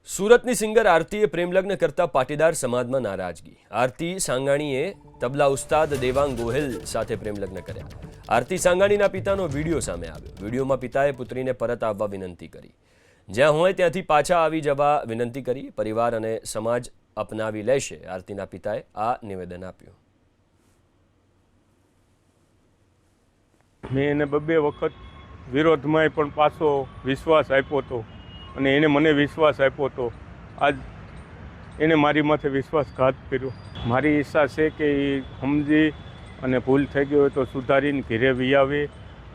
સુરતની સિંગર આરતીએ પ્રેમલગ્ન કરતા પાટીદાર સમાજમાં નારાજગી। આરતી સાંગાણીએ તબલા ઉસ્તાદ દેવાંગ ગોહિલ સાથે પ્રેમલગ્ન કર્યા। આરતી સાંગાણીના પિતાનો વિડીયો સામે આવ્યો। વિડીયોમાં પિતાએ પુત્રીને પરત આવવા વિનંતી કરી। જ્યાં હોય ત્યાંથી પાછા આવી જવા વિનંતી કરી। પરિવાર અને સમાજ અપનાવી લેશે, આરતીના પિતાએ આ નિવેદન આપ્યું। મેં એને બબ્બે વખત વિરોધમાંય પણ પાછો વિશ્વાસ આપ્યો હતો અને એને મને વિશ્વાસ આપ્યો હતો। આજ એને મારી માથે વિશ્વાસઘાત કર્યો। મારી ઈચ્છા છે કે એ સમજી અને ભૂલ થઈ ગઈ હોય તો સુધારીને ઘરે વી આવે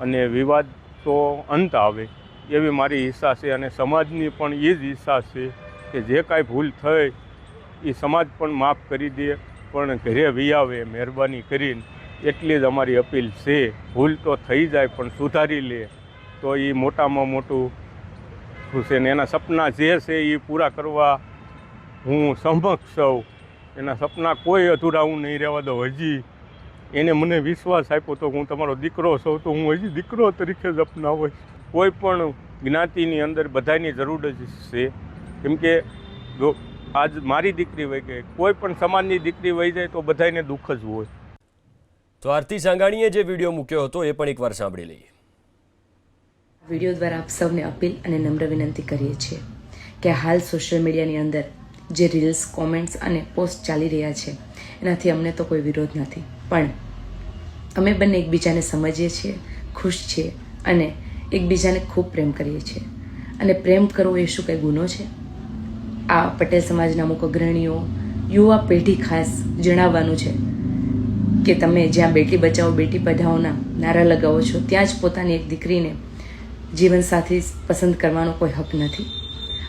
અને વિવાદ તો અંત આવે, એવી મારી ઈચ્છા છે। અને સમાજની પણ એ જ ઈચ્છા છે કે જે કાંઈ ભૂલ થઈ એ સમાજ પણ માફ કરી દે, પણ ઘરે વી આવે મહેરબાની કરીને, એટલી જ અમારી અપીલ છે। ભૂલ તો થઈ જાય પણ સુધારી લે તો એ મોટામાં મોટું ખુશ છે। એના સપના જે છે એ પૂરા કરવા હું સમક્ષ છું। એના સપના કોઈ અધૂરા હું નહીં રહેવા દઉં। હજી એને મને વિશ્વાસ આપ્યો તો હું તમારો દીકરો છું, તો હું હજી દીકરો તરીકે જ અપનાવીશ। કોઈ પણ જ્ઞાતિની અંદર બધાની જરૂર જ છે, કેમ કે જો આજ મારી દીકરી વહી ગઈ, કોઈ પણ સમાજની દીકરી વહી જાય તો બધાને દુઃખ જ હોય। તો આરતી સાંગાણીએ જે વિડીયો મૂક્યો હતો એ પણ એકવાર સાંભળી લઈએ। વિડીયો દ્વારા આપ સૌને અપીલ અને નમ્ર વિનંતી કરીએ છીએ કે હાલ સોશિયલ મીડિયાની અંદર જે રીલ્સ, કોમેન્ટ્સ અને પોસ્ટ ચાલી રહ્યા છે એનાથી અમને તો કોઈ વિરોધ નથી, પણ અમે બંને એકબીજાને સમજીએ છીએ, ખુશ છીએ અને એકબીજાને ખૂબ પ્રેમ કરીએ છીએ। અને પ્રેમ કરવો એ શું કંઈ ગુનો છે? આ પટેલ સમાજના અમુક અગ્રણીઓ, યુવા પેઢી ખાસ જણાવવાનું છે કે તમે જ્યાં બેટી બચાવો બેટી પઢાઓના નારા લગાવો છો ત્યાં જ પોતાની એક દીકરીને જીવનસાથી પસંદ કરવાનો કોઈ હક નથી।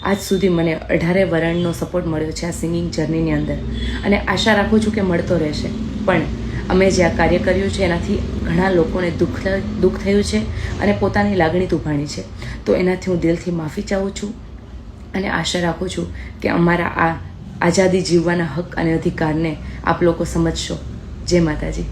આજ સુધી મને 18 વરણનો સપોર્ટ મળ્યો છે આ સિંગિંગ જર્નીની અંદર, અને આશા રાખું છું કે મળતો રહેશે। પણ અમે જે આ કાર્ય કર્યું છે એનાથી ઘણા લોકોને દુઃખ થયું છે અને પોતાની લાગણી દુભાણી છે, તો એનાથી હું દિલથી માફી ચાહું છું અને આશા રાખું છું કે અમારા આ આઝાદી જીવવાના હક અને અધિકારને આપ લોકો સમજશો। જય માતાજી।